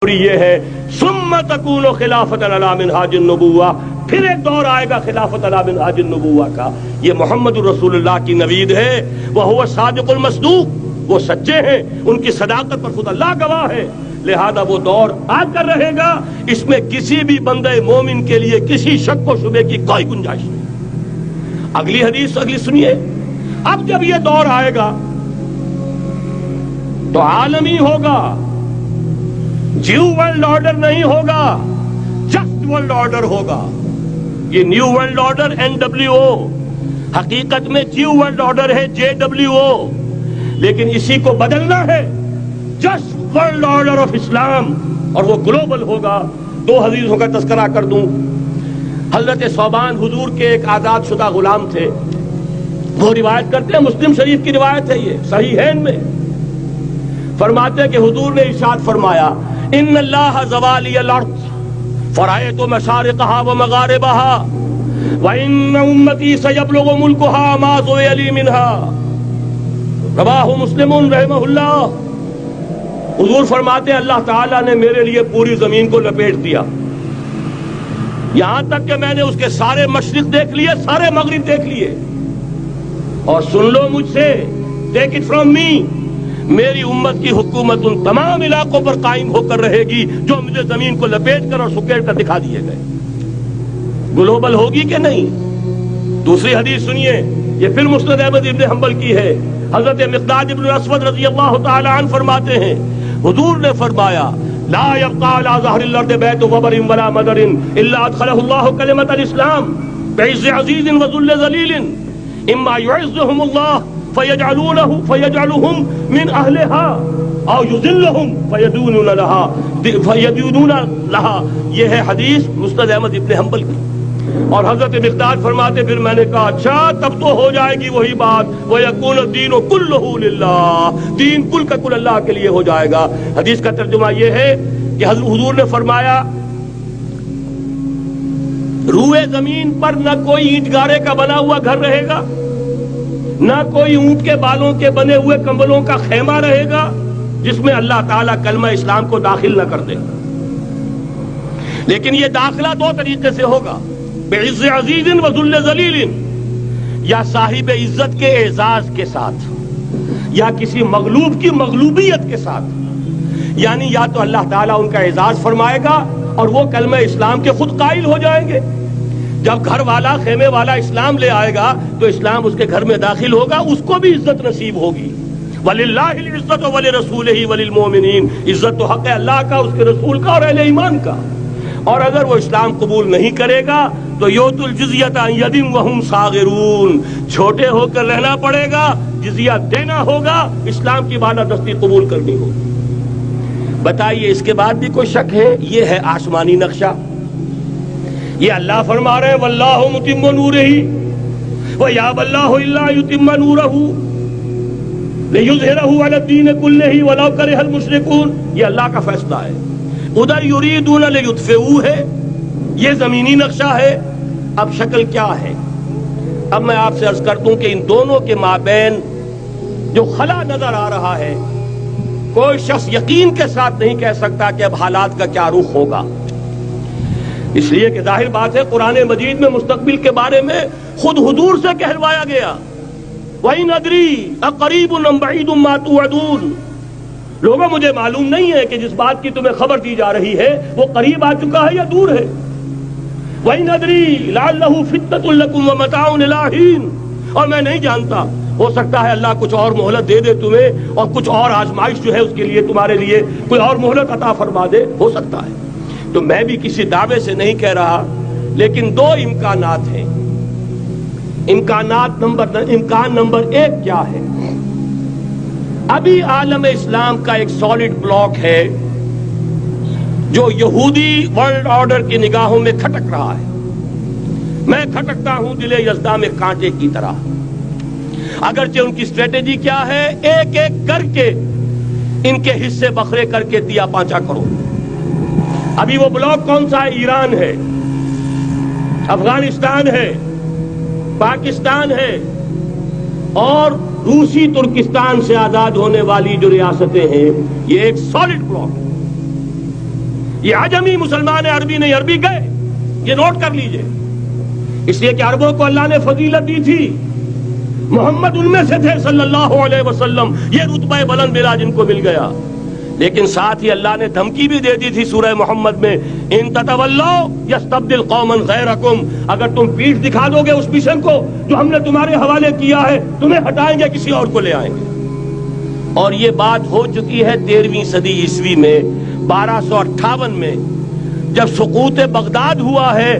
اور یہ ہے ثم تکون خلافت علی منہاج النبوہ، پھر ایک دور آئے گا خلافت علی منہاج النبوہ کا۔ یہ محمد الرسول اللہ کی نوید ہے، وہ صادق المصدوق، وہ سچے ہیں، ان کی صداقت پر خود اللہ گواہ ہے، لہذا وہ دور آ کر رہے گا، اس میں کسی بھی بندے مومن کے لیے کسی شک و شبے کی کوئی گنجائش نہیں۔ اگلی حدیث اگلی سنیے، اب جب یہ دور آئے گا تو عالمی ہوگا، جیو ورلڈ آرڈر نہیں ہوگا، جسٹ ورلڈ آرڈر ہوگا۔ یہ نیو ورلڈ آرڈر NWO، حقیقت میں جیو ورلڈ آرڈر ہے JWO، لیکن اسی کو بدلنا ہے جسٹ ورلڈ آرڈر آف اسلام، اور وہ گلوبل ہوگا۔ دو حدیثوں کا تذکرہ کر دوں۔ حضرت ثوبان حضور کے ایک آزاد شدہ غلام تھے، وہ روایت کرتے ہیں، مسلم شریف کی روایت ہے، یہ صحیحین میں فرماتے ہیں کہ حضور نے ارشاد فرمایا، ان اللہ زوالی الارض فرأیت مشارقها ومغاربها وان امتی سیبلغ ملکها ما زوی لی منها، رواہ مسلم رحمہ اللہ۔ حضور فرماتے ہیں اللہ تعالیٰ نے میرے لیے پوری زمین کو لپیٹ دیا، یہاں تک کہ میں نے اس کے سارے مشرق دیکھ لیے، سارے مغرب دیکھ لیے، اور سن لو مجھ سے، ٹیک اٹ فرام می، میری امت کی حکومت ان تمام علاقوں پر قائم ہو کر رہے گی جو مجھے زمین کو لپیٹ کر اور سکیڑ کر دکھا دیے گئے۔ گلوبل ہوگی کہ نہیں؟ دوسری حدیث سنیے، یہ پھر مسند احمد ابن حنبل کی ہے۔ حضرت مقداد ابن الاسود رضی اللہ تعالی عنہ فرماتے ہیں، حضور نے فرمایا، لا يبقى على ظهر الارض بيت وبر ولا مدر الا ادخله الله كلمة الاسلام بعز عزيز وذل ذليل، اما يعزهم الله فيجعلهم من اهلها او يذلهم فيدونون لها۔ یہ ہے حدیث مسند احمد ابن حنبل کی۔ اور حضرت مقداد فرماتے پھر میں نے کہا اچھا تب تو ہو جائے گی وہی بات، وَيَكُونُ الدِّينُ كُلُّهُ لِلَّهِ، دین کل کا کل اللہ کے لیے ہو جائے گا۔ حدیث کا ترجمہ یہ ہے کہ حضور نے فرمایا، روئے زمین پر نہ کوئی اینٹ گارے کا بنا ہوا گھر رہے گا، نہ کوئی اونٹ کے بالوں کے بنے ہوئے کمبلوں کا خیمہ رہے گا جس میں اللہ تعالیٰ کلمہ اسلام کو داخل نہ کر دے۔ لیکن یہ داخلہ دو طریقے سے ہوگا، بعز عزیز و ذل ذلیل، یا صاحب عزت کے اعزاز کے ساتھ، یا کسی مغلوب کی مغلوبیت کے ساتھ، یعنی یا تو اللہ تعالیٰ ان کا اعزاز فرمائے گا اور وہ کلمہ اسلام کے خود قائل ہو جائیں گے۔ جب گھر والا خیمے والا اسلام لے آئے گا تو اسلام اس کے گھر میں داخل ہوگا، اس کو بھی عزت نصیب ہوگی۔ وَلِلَّهِ الْعِزَّةُ وَلِرَسُولِهِ وَلِلْمُؤْمِنِينَ، عزت تو حق ہے اللہ کا، اس کے رسول کا اور اہل ایمان کا۔ اور اگر وہ اسلام قبول نہیں کرے گا تو یؤتُ الْجِزْیَةَ عَنْ یَدٍ وَهُمْ صَاغِرُونَ، چھوٹے ہو کر رہنا پڑے گا، جزیہ دینا ہوگا، اسلام کی بالادستی قبول کرنی ہوگی۔ بتائیے اس کے بعد بھی کوئی شک ہے؟ یہ ہے آسمانی نقشہ۔ یہ اللہ فرما رہے ہیں واللہ متم نورہ ویابی اللہ الا یتم نورہ لیظہرہ علی الدین کلہ ولو کرہ المشرکون، یہ اللہ کا فیصلہ ہے۔ ادھر یریدون لیطفئوا ہے، یہ زمینی نقشہ ہے۔ اب شکل کیا ہے؟ اب میں آپ سے عرض کر دوں کہ ان دونوں کے مابین جو خلا نظر آ رہا ہے، کوئی شخص یقین کے ساتھ نہیں کہہ سکتا کہ اب حالات کا کیا رخ ہوگا، اس لیے کہ ظاہر بات ہے قرآن مجید میں مستقبل کے بارے میں خود حضور سے کہلوایا گیا، وَإِنْ أَدْرِي أَقَرِيبٌ أَمْ بَعِيدٌ مَا تُوعَدُونَ۔ لوگوں مجھے معلوم نہیں ہے کہ جس بات کی تمہیں خبر دی جا رہی ہے وہ قریب آ چکا ہے یا دور ہے۔ وَإِنْ أَدْرِي لَعَلَّهُ فِتْنَةٌ لَكُمْ وَمَتَاعٌ إِلَىٰ حِينٍ، اور میں نہیں جانتا، ہو سکتا ہے اللہ کچھ اور مہلت دے دے تمہیں، اور کچھ اور آزمائش جو ہے اس کے لیے تمہارے لیے کوئی اور مہلت عطا فرما دے، ہو سکتا ہے۔ تو میں بھی کسی دعوے سے نہیں کہہ رہا، لیکن دو امکانات ہیں۔ امکان نمبر ایک کیا ہے؟ ابھی عالم اسلام کا ایک سالڈ بلاک ہے جو یہودی ورلڈ آرڈر کی نگاہوں میں کھٹک رہا ہے۔ میں کھٹکتا ہوں دل یزداں میں کانٹے کی طرح۔ اگرچہ ان کی اسٹریٹجی کیا ہے؟ ایک ایک کر کے ان کے حصے بکھرے کر کے دیا پانچا کرو۔ ابھی وہ بلاک کون سا ہے؟ ایران ہے، افغانستان ہے، پاکستان ہے، اور روسی ترکستان سے آزاد ہونے والی جو ریاستیں ہیں، یہ ایک سالڈ بلاک ہے۔ یہ عجمی مسلمان عربی نہیں، عربی گئے، یہ نوٹ کر لیجئے، اس لیے کہ عربوں کو اللہ نے فضیلت دی تھی، محمد ان میں سے تھے صلی اللہ علیہ وسلم، یہ رتبہ بلند ملا جن کو مل گیا۔ لیکن ساتھ ہی اللہ نے دھمکی بھی دے دی تھی سورہ محمد میں، ان تتولوا یستبدل قوما غیرکم، اگر تم پیٹھ دکھا دو گے اس مشن کو جو ہم نے تمہارے حوالے کیا ہے، تمہیں ہٹائیں گے، کسی اور کو لے آئیں گے۔ اور یہ بات ہو چکی ہے 13ویں صدی عیسوی میں، 1258 میں جب سقوط بغداد ہوا ہے۔